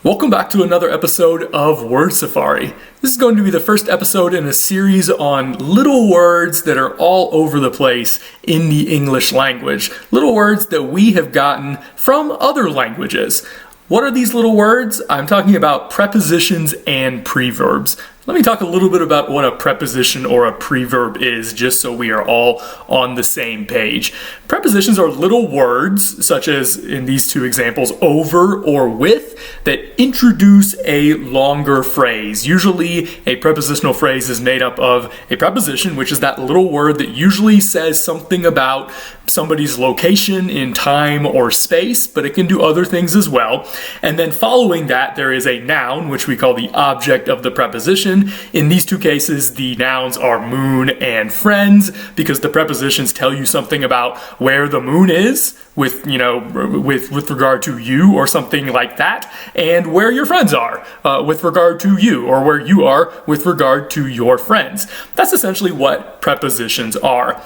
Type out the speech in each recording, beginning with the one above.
Welcome back to another episode of Word Safari. This is going to be the first episode in a series on little words that are all over the place in the English language. Little words that we have gotten from other languages. What are these little words? I'm talking about prepositions and preverbs. Let me talk a little bit about what a preposition or a preverb is, just so we are all on the same page. Prepositions are little words, such as in these two examples, over or with, that introduce a longer phrase. Usually, a prepositional phrase is made up of a preposition, which is that little word that usually says something about somebody's location in time or space, but it can do other things as well. And then following that, there is a noun, which we call the object of the preposition. In these two cases, the nouns are moon and friends, because the prepositions tell you something about where the moon is with regard to you or something like that, and where your friends are with regard to you, or where you are with regard to your friends. That's essentially what prepositions are.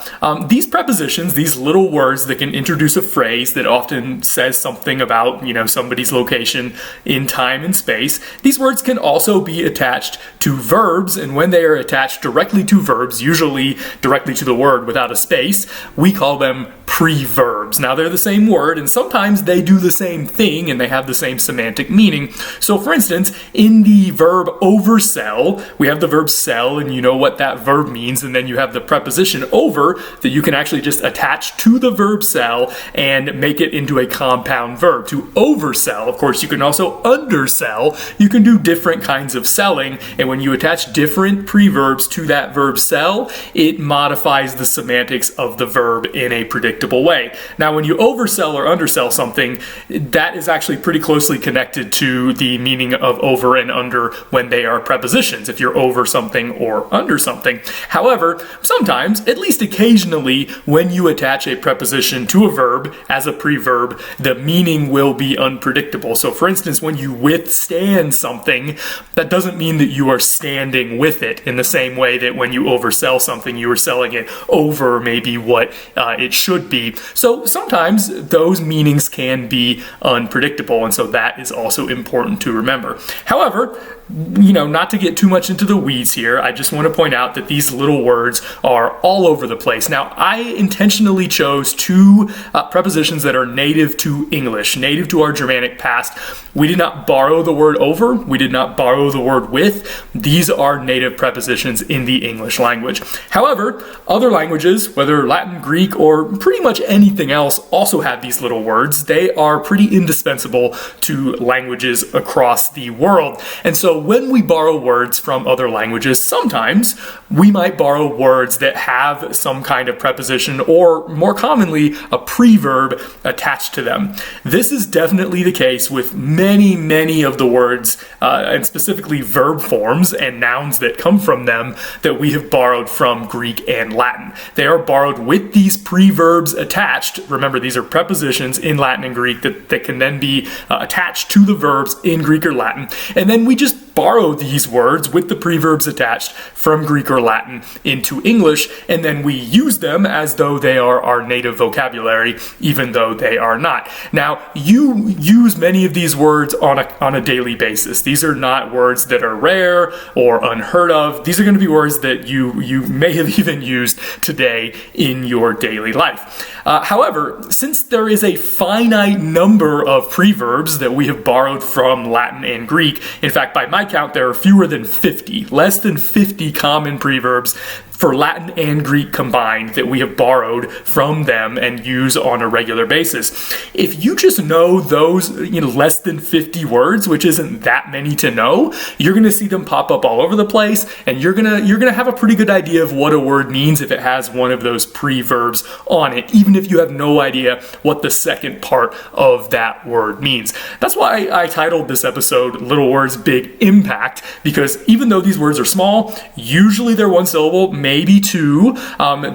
These prepositions, these little words that can introduce a phrase that often says something about, somebody's location in time and space. These words can also be attached to verbs, and when they are attached directly to verbs, usually directly to the word without a space, we call them preverbs. Now, they're the same word, and sometimes they do the same thing and they have the same semantic meaning. So, for instance, in the verb oversell, we have the verb sell, and you know what that verb means, and then you have the preposition over that you can actually just attach to the verb sell and make it into a compound verb. To oversell, of course, you can also undersell. You can do different kinds of selling, and when you attach different preverbs to that verb sell, it modifies the semantics of the verb in a predictable way. Now, when you oversell or undersell something, that is actually pretty closely connected to the meaning of over and under when they are prepositions, if you're over something or under something. However, sometimes, at least occasionally, when you attach a preposition to a verb as a preverb, the meaning will be unpredictable. So, for instance, when you withstand something, that doesn't mean that you are standing with it in the same way that when you oversell something, you are selling it over maybe what it should be. So sometimes those meanings can be unpredictable, and so that is also important to remember. However, not to get too much into the weeds here, I just want to point out that these little words are all over the place. Now, I intentionally chose two prepositions that are native to English, native to our Germanic past. We did not borrow the word over. We did not borrow the word with. These are native prepositions in the English language. However, other languages, whether Latin, Greek, or pretty much anything else, also have these little words. They are pretty indispensable to languages across the world. And so when we borrow words from other languages, sometimes we might borrow words that have some kind of preposition, or more commonly, a preverb attached to them. This is definitely the case with many of the words, and specifically verb forms and nouns that come from them, that we have borrowed from Greek and Latin. They are borrowed with these preverbs attached. Remember, these are prepositions in Latin and Greek that can then be attached to the verbs in Greek or Latin. And then we just borrow these words with the preverbs attached from Greek or Latin into English, and then we use them as though they are our native vocabulary, even though they are not. Now, you use many of these words on a daily basis. These are not words that are rare or unheard of. These are going to be words that you may have even used today in your daily life. However, since there is a finite number of preverbs that we have borrowed from Latin and Greek, in fact, by my count, there are fewer than 50, less than 50 common preverbs for Latin and Greek combined that we have borrowed from them and use on a regular basis. If you just know those, less than 50 words, which isn't that many to know, you're going to see them pop up all over the place, and you're going to have a pretty good idea of what a word means if it has one of those preverbs on it, even if you have no idea what the second part of that word means. That's why I titled this episode Little Words, Big Impact, because even though these words are small, usually they're one syllable, maybe two.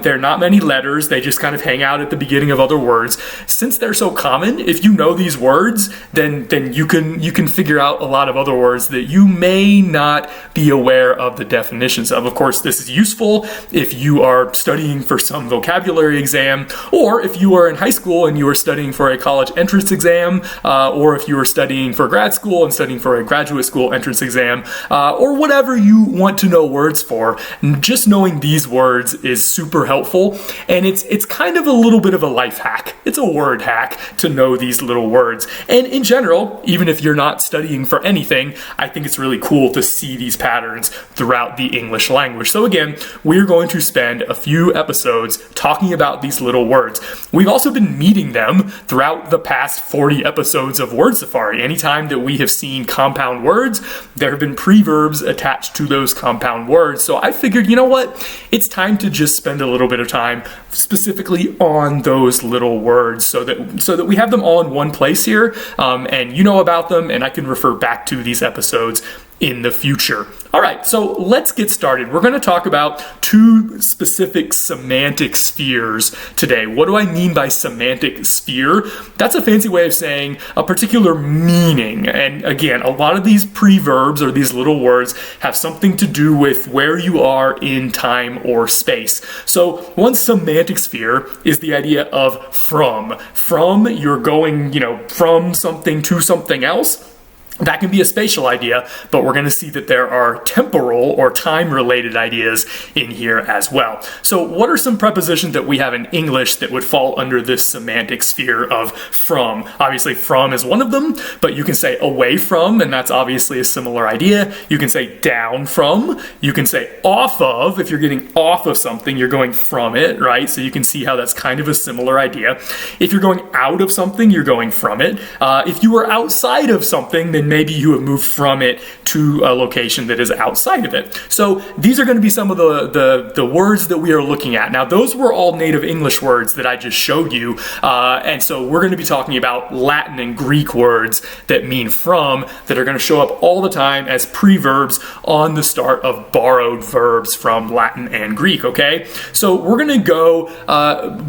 They're not many letters. They just kind of hang out at the beginning of other words. Since they're so common, if you know these words, then you can figure out a lot of other words that you may not be aware of the definitions of. Of course, this is useful if you are studying for some vocabulary exam, or if you are in high school and you are studying for a college entrance exam, or if you are studying for grad school and studying for a graduate school entrance exam, or whatever you want to know words for. Just knowing these words is super helpful, and it's kind of a little bit of a life hack. It's a word hack to know these little words. And in general, even if you're not studying for anything, I think it's really cool to see these patterns throughout the English language. So again, we're going to spend a few episodes talking about these little words. We've also been meeting them throughout the past 40 episodes of Word Safari. Anytime that we have seen compound words, there have been preverbs attached to those compound words. So I figured, you know what? It's time to just spend a little bit of time specifically on those little words so that we have them all in one place here, and you know about them, and I can refer back to these episodes in the future. All right, so let's get started. We're going to talk about two specific semantic spheres today. What do I mean by semantic sphere? That's a fancy way of saying a particular meaning. And again, a lot of these preverbs or these little words have something to do with where you are in time or space. So one semantic sphere is the idea of from. From, you're going, from something to something else. That can be a spatial idea, but we're going to see that there are temporal or time-related ideas in here as well. So what are some prepositions that we have in English that would fall under this semantic sphere of from? Obviously, from is one of them, but you can say away from, and that's obviously a similar idea. You can say down from. You can say off of. If you're getting off of something, you're going from it, right? So you can see how that's kind of a similar idea. If you're going out of something, you're going from it. If you were outside of something, then maybe you have moved from it to a location that is outside of it. So these are going to be some of the words that we are looking at. Now, those were all native English words that I just showed you. And so we're going to be talking about Latin and Greek words that mean from, that are going to show up all the time as preverbs on the start of borrowed verbs from Latin and Greek, okay? So we're going to go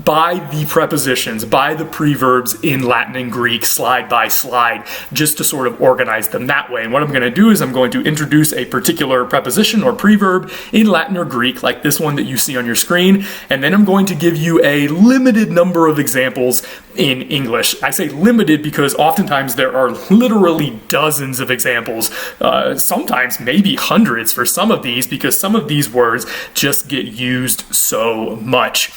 by the prepositions, by the preverbs in Latin and Greek, slide by slide, just to sort of organize them that way. And what I'm going to do is I'm going to introduce a particular preposition or preverb in Latin or Greek, like this one that you see on your screen, and then I'm going to give you a limited number of examples in English. I say limited because oftentimes there are literally dozens of examples, sometimes maybe hundreds for some of these, because some of these words just get used so much.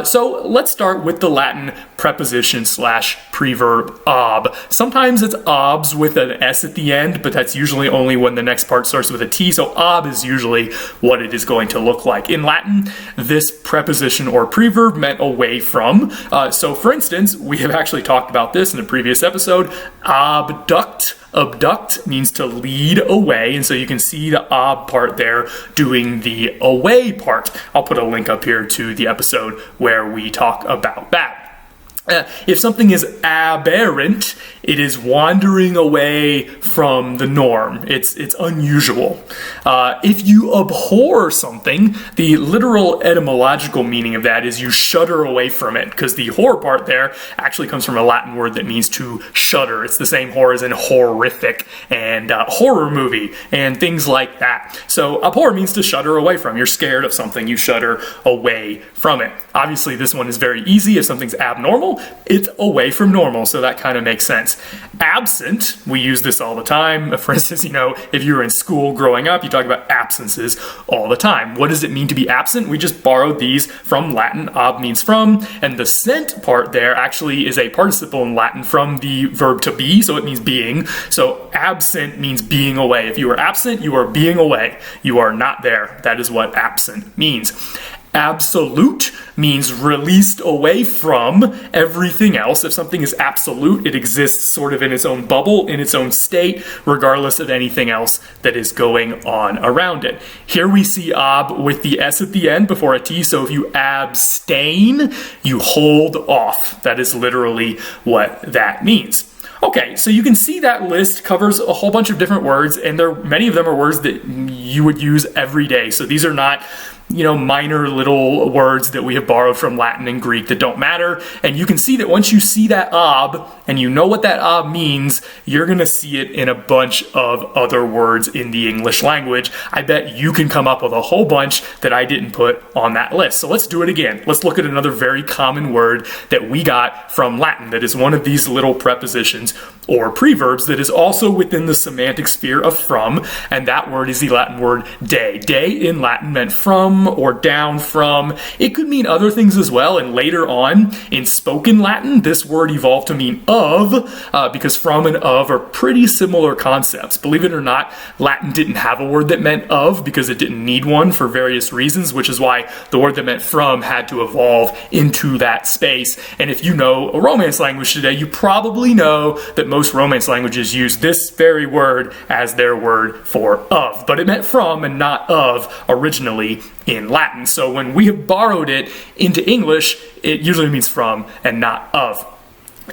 So let's start with the Latin preposition slash preverb ob. Sometimes it's obs with an S at the end, but that's usually only when the next part starts with a T, so ob is usually what it is going to look like. In Latin, this preposition or preverb meant away from. So for instance, we have actually talked about this in a previous episode. Abduct. Abduct means to lead away, and so you can see the ob part there doing the away part. I'll put a link up here to the episode where we talk about that. If something is aberrant, it is wandering away from the norm. It's unusual. If you abhor something, the literal etymological meaning of that is you shudder away from it, because the horror part there actually comes from a Latin word that means to shudder. It's the same horror as in horrific and horror movie and things like that. So abhor means to shudder away from. You're scared of something, you shudder away from it. Obviously, this one is very easy. If something's abnormal, it's away from normal, so that kind of makes sense. Absent, we use this all the time. For instance, if you were in school growing up, you talk about absences all the time. What does it mean to be absent? We just borrowed these from Latin. Ob means from, and the sent part there actually is a participle in Latin from the verb to be, so it means being. So absent means being away. If you are absent, you are being away. You are not there. That is what absent means. Absolute means released away from everything else. If something is absolute, it exists sort of in its own bubble, in its own state, regardless of anything else that is going on around it. Here we see ob with the S at the end before a T, so if you abstain, you hold off. That is literally what that means. Okay, so you can see that list covers a whole bunch of different words, and many of them are words that you would use every day. So these are not minor little words that we have borrowed from Latin and Greek that don't matter. And you can see that once you see that ob and you know what that ob means, you're going to see it in a bunch of other words in the English language. I bet you can come up with a whole bunch that I didn't put on that list. So let's do it again. Let's look at another very common word that we got from Latin that is one of these little prepositions or preverbs that is also within the semantic sphere of from, and that word is the Latin word de. De in Latin meant from or down from. It could mean other things as well, and later on in spoken Latin, this word evolved to mean of, because from and of are pretty similar concepts. Believe it or not, Latin didn't have a word that meant of because it didn't need one for various reasons, which is why the word that meant from had to evolve into that space. And if you know a Romance language today, you probably know that most Romance languages use this very word as their word for of, but it meant from and not of originally in Latin. So when we have borrowed it into English, it usually means from and not of.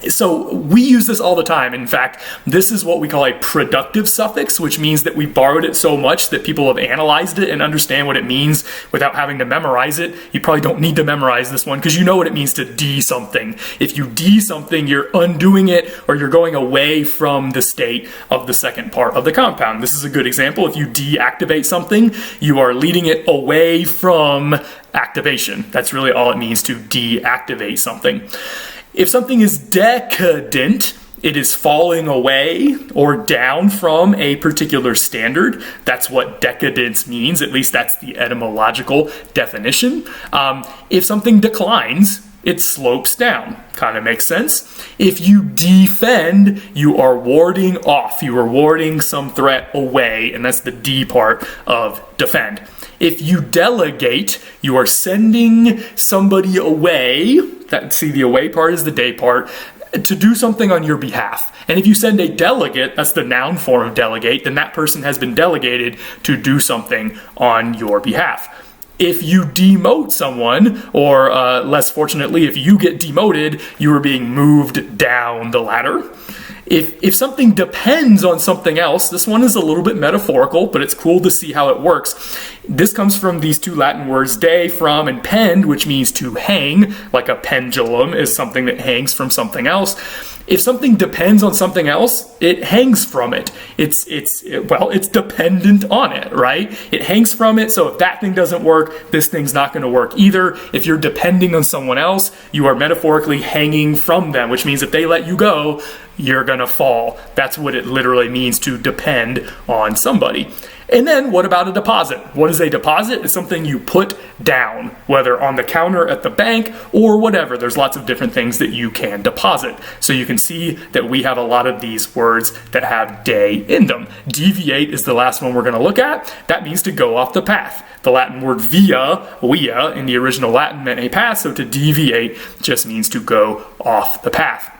So we use this all the time. In fact, this is what we call a productive suffix, which means that we borrowed it so much that people have analyzed it and understand what it means without having to memorize it. You probably don't need to memorize this one because you know what it means to de something. If you de something, you're undoing it or you're going away from the state of the second part of the compound. This is a good example. If you deactivate something, you are leading it away from activation. That's really all it means to deactivate something. If something is decadent, it is falling away or down from a particular standard. That's what decadence means. At least that's the etymological definition. If something declines, it slopes down. Kind of makes sense. If you defend, you are warding off. You are warding some threat away, and that's the D part of defend. If you delegate, you are sending somebody away. See, the away part is the day part, to do something on your behalf. And if you send a delegate, that's the noun form of delegate, then that person has been delegated to do something on your behalf. If you demote someone, or less fortunately, if you get demoted, you are being moved down the ladder. If something depends on something else, this one is a little bit metaphorical, but it's cool to see how it works. This comes from these two Latin words, de, from, and pend, which means to hang, like a pendulum is something that hangs from something else. If something depends on something else, it hangs from it. It's dependent on it, right? It hangs from it, so if that thing doesn't work, this thing's not going to work either. If you're depending on someone else, you are metaphorically hanging from them, which means if they let you go, you're going to fall. That's what it literally means to depend on somebody. And then what about a deposit? What is a deposit? It's something you put down, whether on the counter at the bank or whatever. There's lots of different things that you can deposit. So you can see that we have a lot of these words that have de in them. Deviate is the last one we're going to look at. That means to go off the path. The Latin word via in the original Latin meant a path, so to deviate just means to go off the path.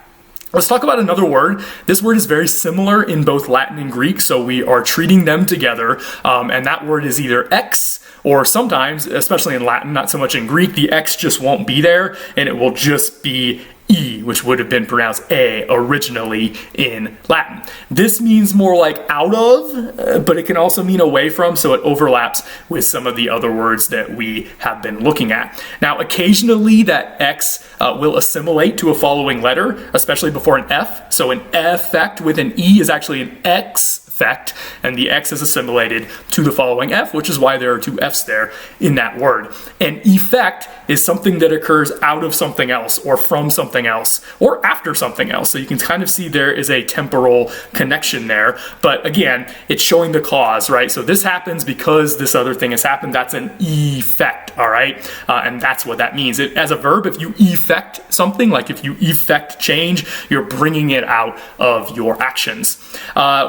Let's talk about another word. This word is very similar in both Latin and Greek, so we are treating them together. And that word is either X, or sometimes, especially in Latin, not so much in Greek, the X just won't be there, and it will just be E, which would have been pronounced A originally in Latin. This means more like out of, but it can also mean away from, so it overlaps with some of the other words that we have been looking at. Now, occasionally that X will assimilate to a following letter, especially before an F. So an effect with an E is actually an X effect, and the X is assimilated to the following F, which is why there are two F's there in that word. An effect is something that occurs out of something else, or from something else, or after something else. So you can kind of see there is a temporal connection there, but again, it's showing the cause, right? So this happens because this other thing has happened. That's an effect, all right? And that's what that means. As a verb, if you effect something, like if you effect change, you're bringing it out of your actions.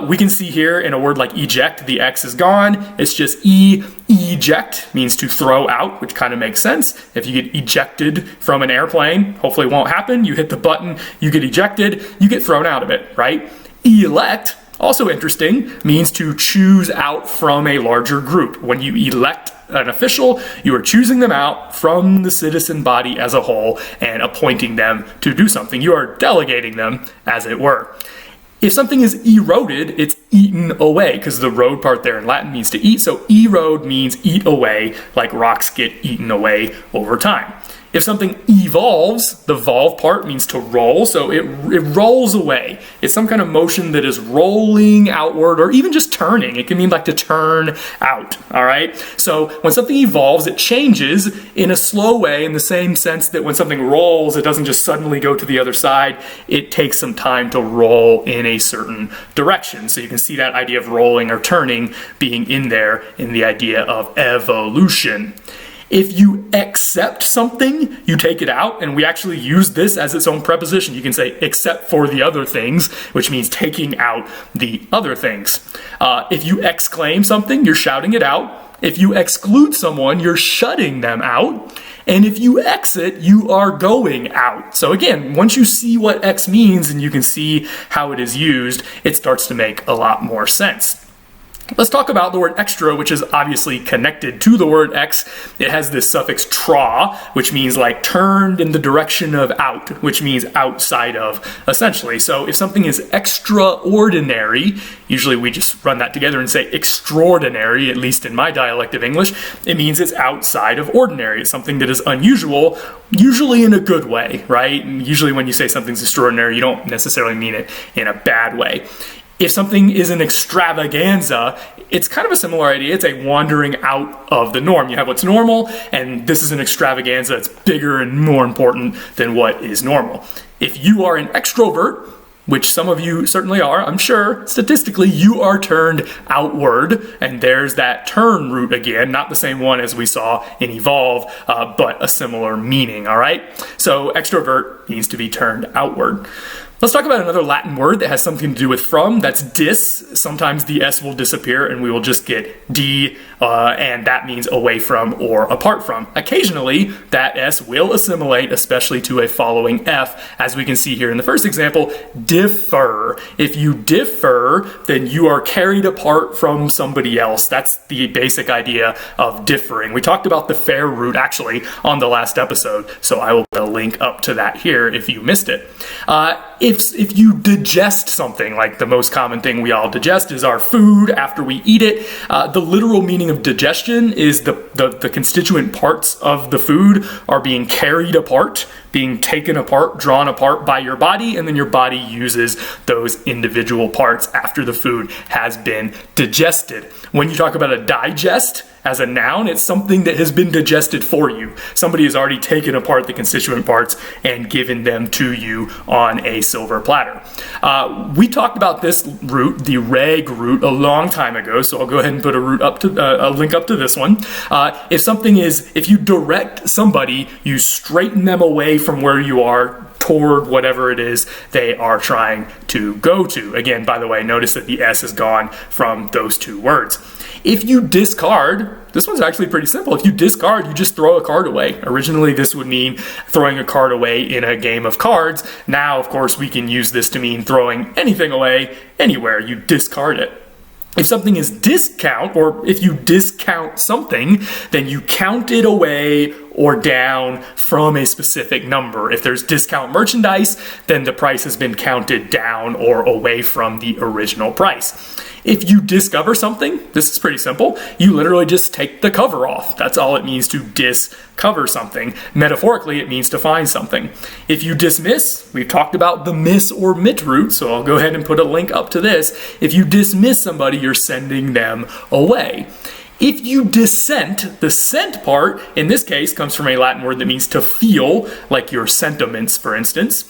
We can see here in a word like eject, the X is gone. It's just eject means to throw out, which kind of makes sense. If you get ejected from an airplane, hopefully it won't happen. You hit the button, you get ejected, you get thrown out of it, right? Elect, also interesting, means to choose out from a larger group. When you elect an official, you are choosing them out from the citizen body as a whole and appointing them to do something. You are delegating them, as it were. If something is eroded, it's eaten away, because the road part there in Latin means to eat, so erode means eat away, like rocks get eaten away over time. If something evolves, the volve part means to roll, so it rolls away. It's some kind of motion that is rolling outward, or even just turning. It can mean like to turn out, all right? So when something evolves, it changes in a slow way, in the same sense that when something rolls, it doesn't just suddenly go to the other side. It takes some time to roll in a certain direction. So you can see that idea of rolling or turning being in there in the idea of evolution. If you accept something, you take it out, and we actually use this as its own preposition. You can say except for the other things, which means taking out the other things. If you exclaim something, you're shouting it out. If you exclude someone, you're shutting them out. And if you exit, you are going out. So again, once you see what X means and you can see how it is used, it starts to make a lot more sense. Let's talk about the word extra, which is obviously connected to the word X. It has this suffix tra, which means like turned in the direction of out, which means outside of, essentially. So if something is extraordinary, usually we just run that together and say extraordinary, at least in my dialect of English. It means it's outside of ordinary. It's something that is unusual, usually in a good way, right? And usually when you say something's extraordinary, you don't necessarily mean it in a bad way. If something is an extravaganza, it's kind of a similar idea. It's a wandering out of the norm. You have what's normal, and this is an extravaganza. It's bigger and more important than what is normal. If you are an extrovert, which some of you certainly are, I'm sure, statistically, you are turned outward, and there's that turn root again, not the same one as we saw in evolve, but a similar meaning, all right? So extrovert means to be turned outward. Let's talk about another Latin word that has something to do with from. That's dis. Sometimes the S will disappear and we will just get D, and that means away from or apart from. Occasionally, that S will assimilate, especially to a following F, as we can see here in the first example, differ. If you differ, then you are carried apart from somebody else. That's the basic idea of differing. We talked about the fair root actually on the last episode, so I will put a link up to that here if you missed it. If you digest something, like the most common thing we all digest is our food after we eat it, the literal meaning of digestion is the constituent parts of the food are being carried apart, being taken apart, drawn apart by your body, and then your body uses those individual parts after the food has been digested. When you talk about a digest, as a noun, it's something that has been digested for you. Somebody has already taken apart the constituent parts and given them to you on a silver platter. We talked about this root, the reg root, a long time ago, so I'll go ahead and put a link up to this one. If you direct somebody, you straighten them away from where you are toward whatever it is they are trying to go to. Again, by the way, notice that the S is gone from those two words. If you discard, this one's actually pretty simple. If you discard, you just throw a card away. Originally, this would mean throwing a card away in a game of cards. Now, of course, we can use this to mean throwing anything away anywhere. You discard it. If something is discount, or if you discount something, then you count it away or down from a specific number. If there's discount merchandise, then the price has been counted down or away from the original price. If you discover something, this is pretty simple. You literally just take the cover off. That's all it means to discover something. Metaphorically, it means to find something. If you dismiss, we've talked about the miss or mit root, so I'll go ahead and put a link up to this. If you dismiss somebody, you're sending them away. If you dissent, the sent part, in this case, comes from a Latin word that means to feel, like your sentiments, for instance.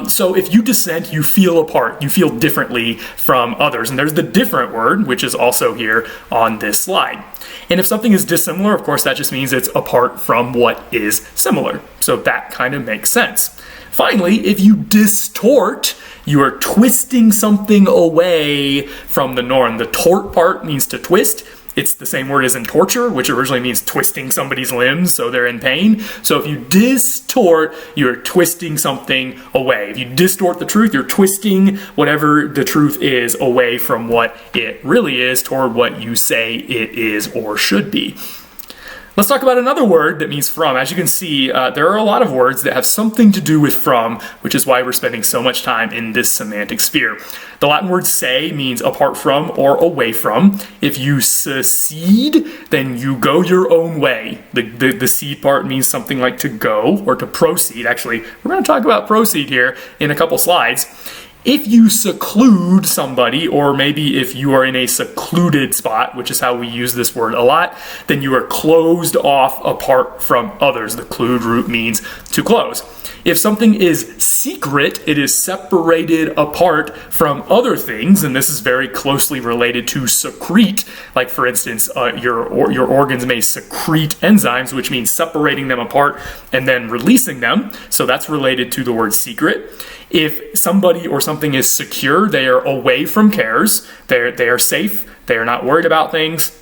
So if you dissent, you feel apart. You feel differently from others. And there's the different word, which is also here on this slide. And if something is dissimilar, of course, that just means it's apart from what is similar. So that kind of makes sense. Finally, if you distort, you are twisting something away from the norm. The tort part means to twist. It's the same word as in torture, which originally means twisting somebody's limbs so they're in pain. So if you distort, you're twisting something away. If you distort the truth, you're twisting whatever the truth is away from what it really is toward what you say it is or should be. Let's talk about another word that means from. As you can see, there are a lot of words that have something to do with from, which is why we're spending so much time in this semantic sphere. The Latin word se means apart from or away from. If you secede, then you go your own way. The seed part means something like to go or to proceed. Actually, we're going to talk about proceed here in a couple slides. If you seclude somebody, or maybe if you are in a secluded spot, which is how we use this word a lot, then you are closed off apart from others. The clued root means to close. If something is secret, it is separated apart from other things, and this is very closely related to secrete. Like, for instance, your organs may secrete enzymes, which means separating them apart and then releasing them. So that's related to the word secret. If somebody or something is secure, they are away from cares. They are safe. They are not worried about things.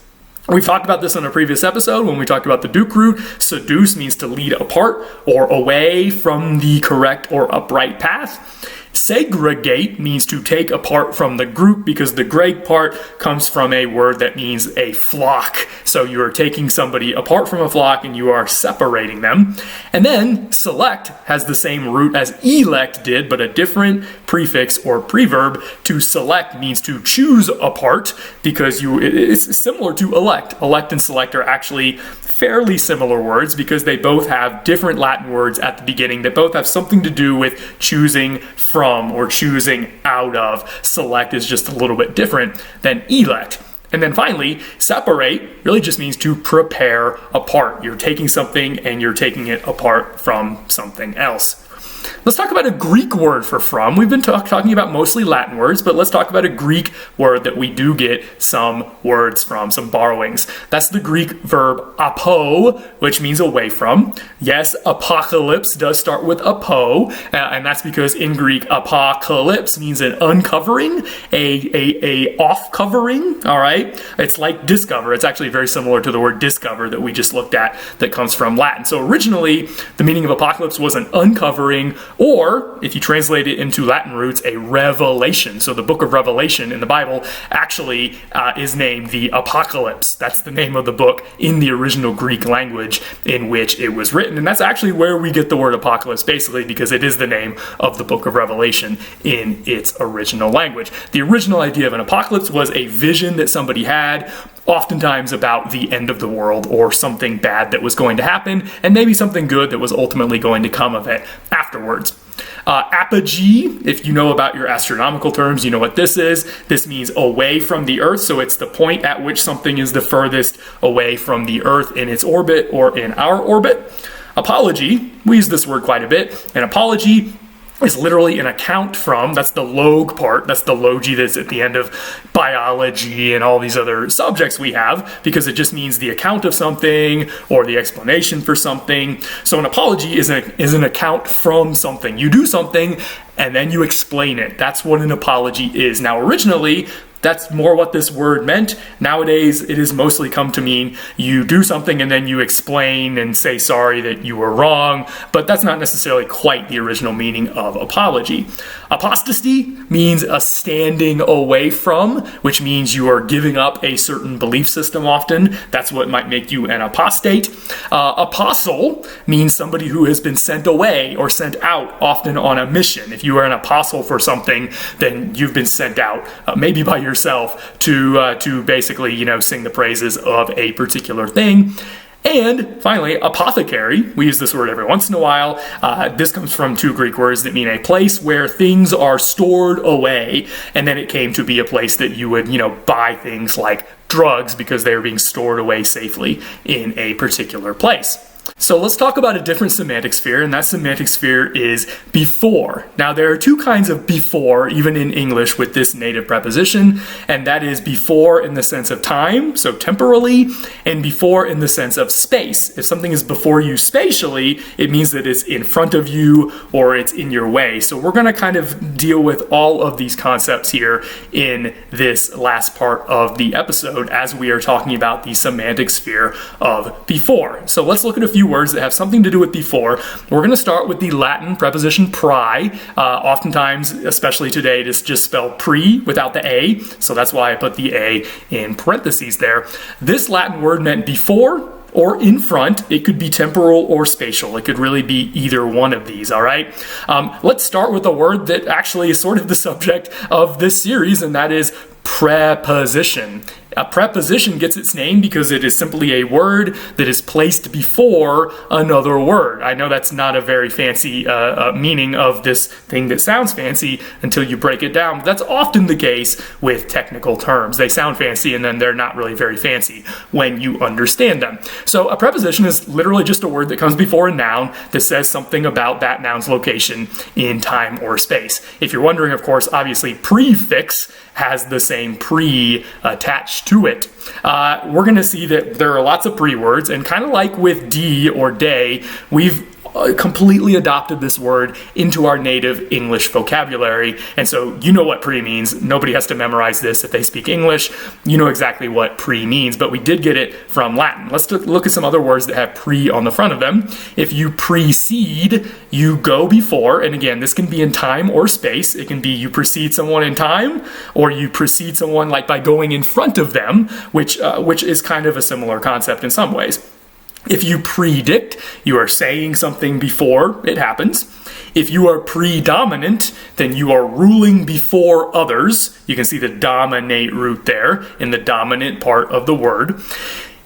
We've talked about this in a previous episode when we talked about the Duke root. Seduce means to lead apart or away from the correct or upright path. Segregate means to take apart from the group, because the greg part comes from a word that means a flock. So you are taking somebody apart from a flock and you are separating them. And then select has the same root as elect did, but a different prefix or preverb. To select means to choose apart, because it's similar to elect. Elect and select are actually fairly similar words because they both have different Latin words at the beginning that both have something to do with choosing from or choosing out of. Select is just a little bit different than elect. And then finally, separate really just means to prepare apart. You're taking something and you're taking it apart from something else. Let's talk about a Greek word for from. We've been talking about mostly Latin words, but let's talk about a Greek word that we do get some words from, some borrowings. That's the Greek verb apo, which means away from. Yes, apocalypse does start with apo, and that's because in Greek, apocalypse means an uncovering, a off-covering, all right? It's like discover. It's actually very similar to the word discover that we just looked at that comes from Latin. So originally, the meaning of apocalypse was an uncovering, or if you translate it into Latin roots, a revelation. So the book of Revelation in the Bible actually is named the Apocalypse. That's the name of the book in the original Greek language in which it was written. And that's actually where we get the word apocalypse, basically, because it is the name of the book of Revelation in its original language. The original idea of an apocalypse was a vision that somebody had, oftentimes about the end of the world or something bad that was going to happen, and maybe something good that was ultimately going to come of it afterwards. Apogee, if you know about your astronomical terms, you know what this is. This means away from the Earth, so it's the point at which something is the furthest away from the Earth in its orbit or in our orbit. Apology, we use this word quite a bit. An apology is literally an account from, that's the log part, that's the logi that's at the end of biology and all these other subjects we have, because it just means the account of something or the explanation for something. So an apology is an account from something. You do something and then you explain it. That's what an apology is. Now originally, that's more what this word meant. Nowadays, it has mostly come to mean you do something and then you explain and say sorry that you were wrong, but that's not necessarily quite the original meaning of apology. Apostasy means a standing away from, which means you are giving up a certain belief system often. That's what might make you an apostate. Apostle means somebody who has been sent away or sent out, often on a mission. If you are an apostle for something, then you've been sent out, maybe by yourself, to basically, sing the praises of a particular thing. And finally, apothecary, we use this word every once in a while. This comes from two Greek words that mean a place where things are stored away, and then it came to be a place that you would, buy things like drugs because they are being stored away safely in a particular place. So let's talk about a different semantic sphere, and that semantic sphere is before. Now there are two kinds of before, even in English, with this native preposition, and that is before in the sense of time, so temporally, and before in the sense of space. If something is before you spatially, it means that it's in front of you or it's in your way. So we're going to kind of deal with all of these concepts here in this last part of the episode as we are talking about the semantic sphere of before. So let's look at a few words that have something to do with before. We're going to start with the Latin preposition pri. Oftentimes, especially today, it is just spelled pre without the A, so that's why I put the A in parentheses there. This Latin word meant before, or in front. It could be temporal or spatial. It could really be either one of these, all right? Let's start with a word that actually is sort of the subject of this series, and that is preposition. A preposition gets its name because it is simply a word that is placed before another word. I know that's not a very fancy meaning of this thing that sounds fancy until you break it down, but that's often the case with technical terms. They sound fancy and then they're not really very fancy when you understand them. So a preposition is literally just a word that comes before a noun that says something about that noun's location in time or space. If you're wondering, of course, obviously prefix has the same pre attached to it. We're going to see that there are lots of pre words, and kind of like with D or day, we've completely adopted this word into our native English vocabulary. And so you know what pre means. Nobody has to memorize this if they speak English. You know exactly what pre means, but we did get it from Latin. Let's look at some other words that have pre on the front of them. If you precede, you go before, and again, this can be in time or space. It can be you precede someone in time, or you precede someone like by going in front of them, which is kind of a similar concept in some ways. If you predict, you are saying something before it happens. If you are predominant, then you are ruling before others. You can see the dominate root there in the dominant part of the word.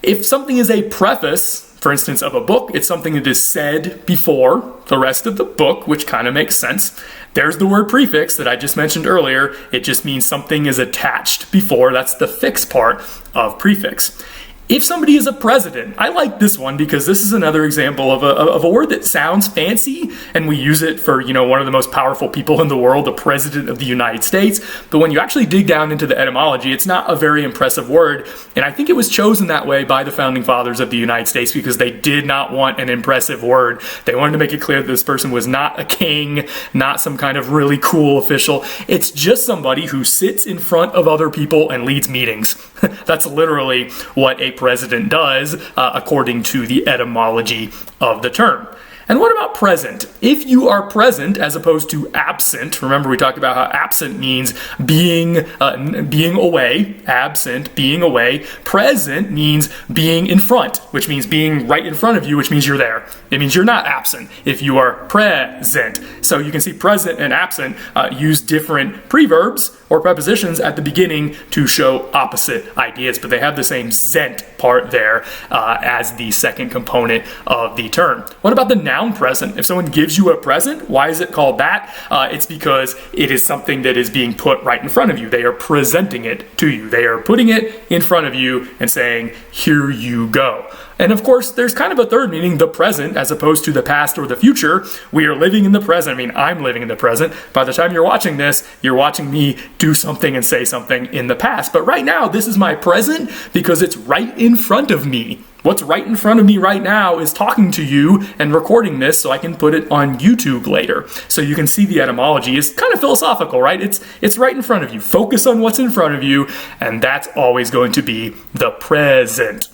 If something is a preface, for instance, of a book, it's something that is said before the rest of the book, which kind of makes sense. There's the word prefix that I just mentioned earlier. It just means something is attached before. That's the fix part of prefix. If somebody is a president, I like this one because this is another example of a word that sounds fancy, and we use it for, one of the most powerful people in the world, the President of the United States. But when you actually dig down into the etymology, it's not a very impressive word. And I think it was chosen that way by the founding fathers of the United States because they did not want an impressive word. They wanted to make it clear that this person was not a king, not some kind of really cool official. It's just somebody who sits in front of other people and leads meetings. That's literally what a president does, according to the etymology of the term. And what about present? If you are present as opposed to absent, remember we talked about how absent means being away, absent, being away. Present means being in front, which means being right in front of you, which means you're there. It means you're not absent if you are present. So you can see present and absent use different preverbs or prepositions at the beginning to show opposite ideas, but they have the same zent part there as the second component of the term. What about the noun present? If someone gives you a present, why is it called that? It's because it is something that is being put right in front of you. They are presenting it to you. They are putting it in front of you and saying, here you go. And of course, there's kind of a third meaning, the present, as opposed to the past or the future. We are living in the present. I mean, I'm living in the present. By the time you're watching this, you're watching me do something and say something in the past. But right now, this is my present because it's right in front of me. What's right in front of me right now is talking to you and recording this so I can put it on YouTube later. So you can see the etymology is kind of philosophical, right? It's right in front of you. Focus on what's in front of you, and that's always going to be the present.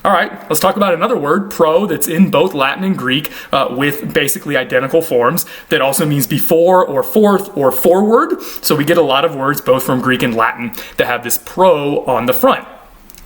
All right, let's talk about another word, pro, that's in both Latin and Greek with basically identical forms that also means before or forth or forward. So we get a lot of words both from Greek and Latin that have this pro on the front.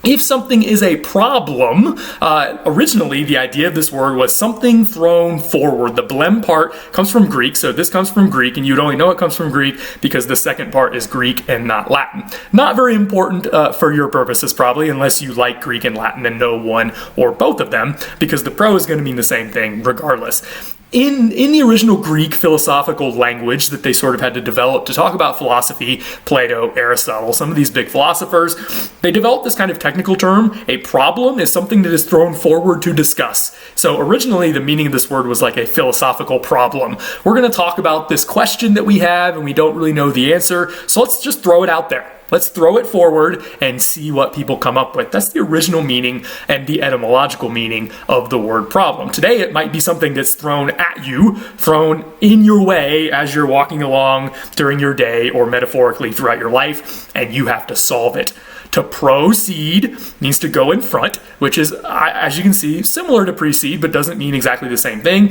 If something is a problem, originally the idea of this word was something thrown forward. The blem part comes from Greek, so this comes from Greek, and you'd only know it comes from Greek because the second part is Greek and not Latin. Not very important for your purposes probably, unless you like Greek and Latin and know one or both of them, because the pro is going to mean the same thing regardless. In the original Greek philosophical language that they sort of had to develop to talk about philosophy, Plato, Aristotle, some of these big philosophers, they developed this kind of technical term. A problem is something that is thrown forward to discuss. So originally the meaning of this word was like a philosophical problem. We're going to talk about this question that we have and we don't really know the answer, so let's just throw it out there. Let's throw it forward and see what people come up with. That's the original meaning and the etymological meaning of the word problem. Today, it might be something that's thrown at you, thrown in your way as you're walking along during your day or metaphorically throughout your life, and you have to solve it. To proceed means to go in front, which is, as you can see, similar to precede, but doesn't mean exactly the same thing.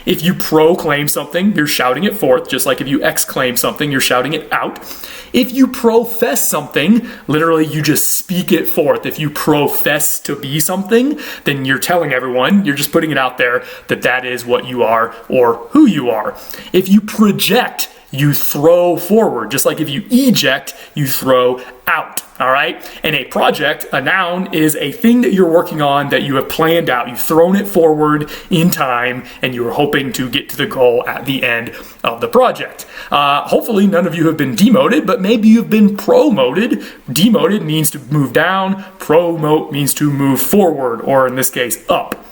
If you proclaim something, you're shouting it forth, just like if you exclaim something, you're shouting it out. If you profess something, literally you just speak it forth. If you profess to be something, then you're telling everyone, you're just putting it out there that that is what you are or who you are. If you project, you throw forward, just like if you eject, you throw out, all right? And a project, a noun, is a thing that you're working on that you have planned out. You've thrown it forward in time, and you are hoping to get to the goal at the end of the project. Hopefully none of you have been demoted, but maybe you've been promoted. Demoted means to move down. Promote means to move forward, or in this case, up.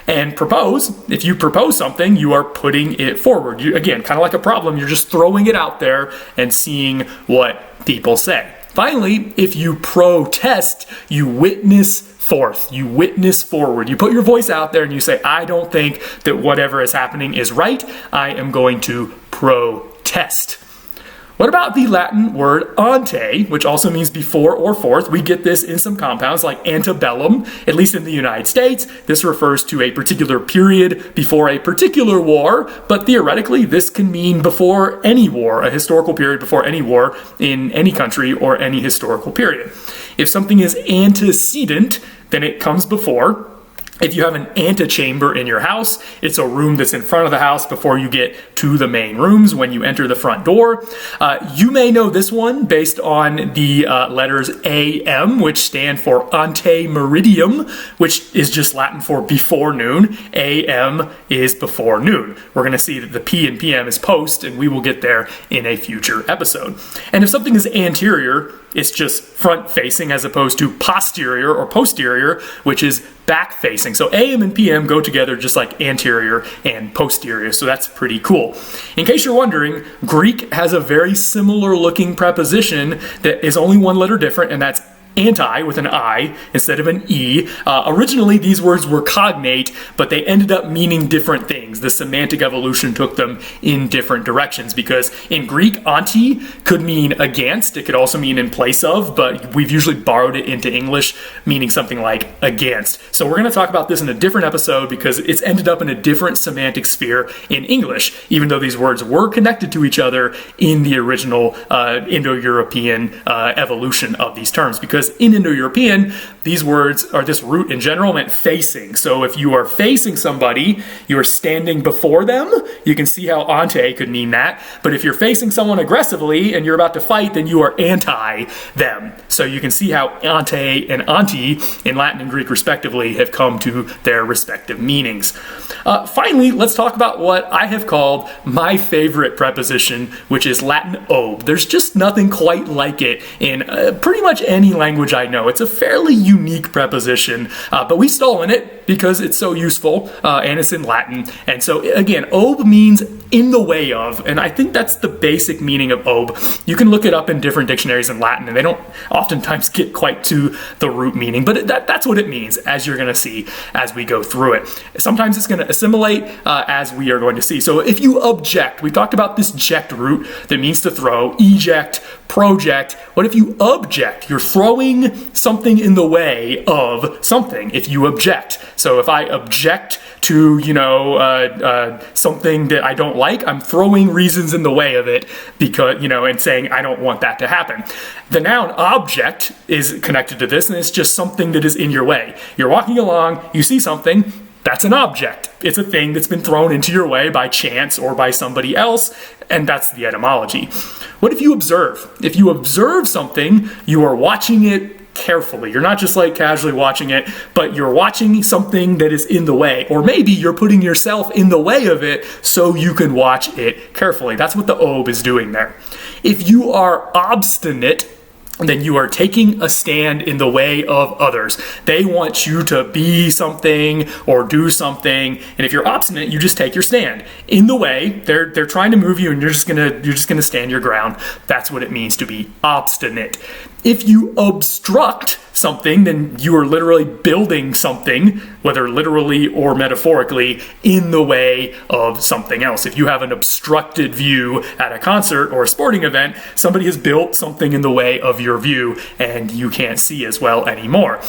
And propose, if you propose something, you are putting it forward. Again, kind of like a problem, you're just throwing it out there and seeing what people say. Finally, if you protest, you witness forth. You witness forward. You put your voice out there and you say, I don't think that whatever is happening is right. I am going to protest. What about the Latin word ante, which also means before or forth? We get this in some compounds like antebellum, at least in the United States. This refers to a particular period before a particular war, but theoretically this can mean before any war, a historical period before any war in any country or any historical period. If something is antecedent, then it comes before. If you have an antechamber in your house, it's a room that's in front of the house before you get to the main rooms when you enter the front door. You may know this one based on the letters AM, which stand for ante meridium, which is just Latin for before noon. AM is before noon. We're going to see that the P in PM is post, and we will get there in a future episode. And if something is anterior, it's just front facing as opposed to posterior or posterior, which is back facing. So AM and PM go together just like anterior and posterior. So that's pretty cool. In case you're wondering, Greek has a very similar looking preposition that is only one letter different, and that's anti with an I instead of an E. Originally, these words were cognate, but they ended up meaning different things. The semantic evolution took them in different directions because in Greek, anti could mean against. It could also mean in place of, but we've usually borrowed it into English, meaning something like against. So we're going to talk about this in a different episode because it's ended up in a different semantic sphere in English, even though these words were connected to each other in the original Indo-European evolution of these terms. Because in Indo-European, these words, or this root in general, meant facing. So if you are facing somebody, you are standing before them. You can see how ante could mean that. But if you're facing someone aggressively and you're about to fight, then you are anti them. So you can see how ante and anti in Latin and Greek respectively have come to their respective meanings. Finally, let's talk about what I have called my favorite preposition, which is Latin ob. There's just nothing quite like it in pretty much any language I know. It's a fairly unique preposition, but we've stolen it because it's so useful and it's in Latin. And so again, ob means in the way of, and I think that's the basic meaning of ob. You can look it up in different dictionaries in Latin and they don't oftentimes get quite to the root meaning, but that's what it means, as you're going to see as we go through it. Sometimes it's going to assimilate as we are going to see. So if you object, we talked about this ject root that means to throw, eject, project. What if you object? You're throwing something in the way of something if you object. So if I object to, something that I don't like, I'm throwing reasons in the way of it because, and saying I don't want that to happen. The noun object is connected to this, and it's just something that is in your way. You're walking along, you see something, that's an object. It's a thing that's been thrown into your way by chance or by somebody else, and that's the etymology. What if you observe? If you observe something, you are watching it carefully. You're not just like casually watching it, but you're watching something that is in the way. Or maybe you're putting yourself in the way of it so you can watch it carefully. That's what the ob is doing there. If you are obstinate, then you are taking a stand in the way of others. They want you to be something or do something, and if you're obstinate, you just take your stand in the way. They're trying to move you, and you're just gonna stand your ground. That's what it means to be obstinate. If you obstruct something, then you are literally building something, whether literally or metaphorically, in the way of something else. If you have an obstructed view at a concert or a sporting event, somebody has built something in the way of your view and you can't see as well anymore.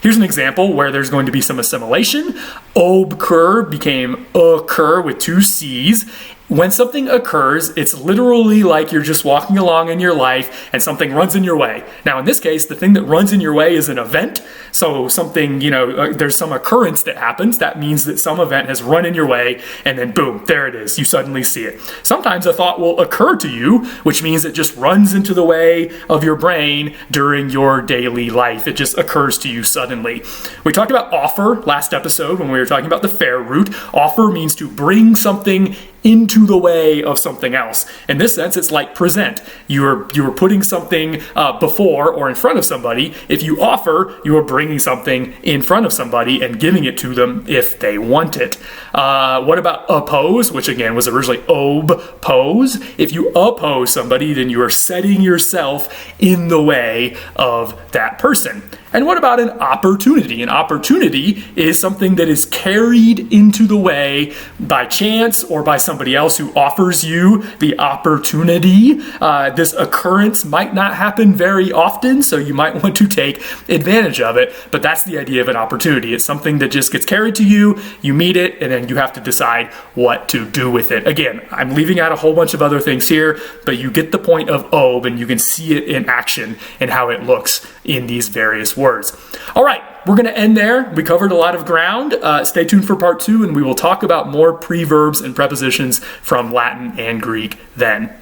Here's an example where there's going to be some assimilation. Obcur became occur with two C's. When something occurs, it's literally like you're just walking along in your life and something runs in your way. Now, in this case, the thing that runs in your way is an event. So something, there's some occurrence that happens. That means that some event has run in your way and then boom, there it is. You suddenly see it. Sometimes a thought will occur to you, which means it just runs into the way of your brain during your daily life. It just occurs to you suddenly. We talked about offer last episode when we were talking about the fair root. Offer means to bring something into the way of something else. In this sense, it's like present. You are putting something before or in front of somebody. If you offer, you are bringing something in front of somebody and giving it to them if they want it. What about oppose, which again was originally oppose? If you oppose somebody, then you are setting yourself in the way of that person. And what about an opportunity? An opportunity is something that is carried into the way by chance or by somebody else who offers you the opportunity. This occurrence might not happen very often, so you might want to take advantage of it, but that's the idea of an opportunity. It's something that just gets carried to you, you meet it, and then you have to decide what to do with it. Again, I'm leaving out a whole bunch of other things here, but you get the point of ob, and you can see it in action and how it looks in these various words. All right, we're going to end there. We covered a lot of ground. Stay tuned for part 2, and we will talk about more preverbs and prepositions from Latin and Greek then.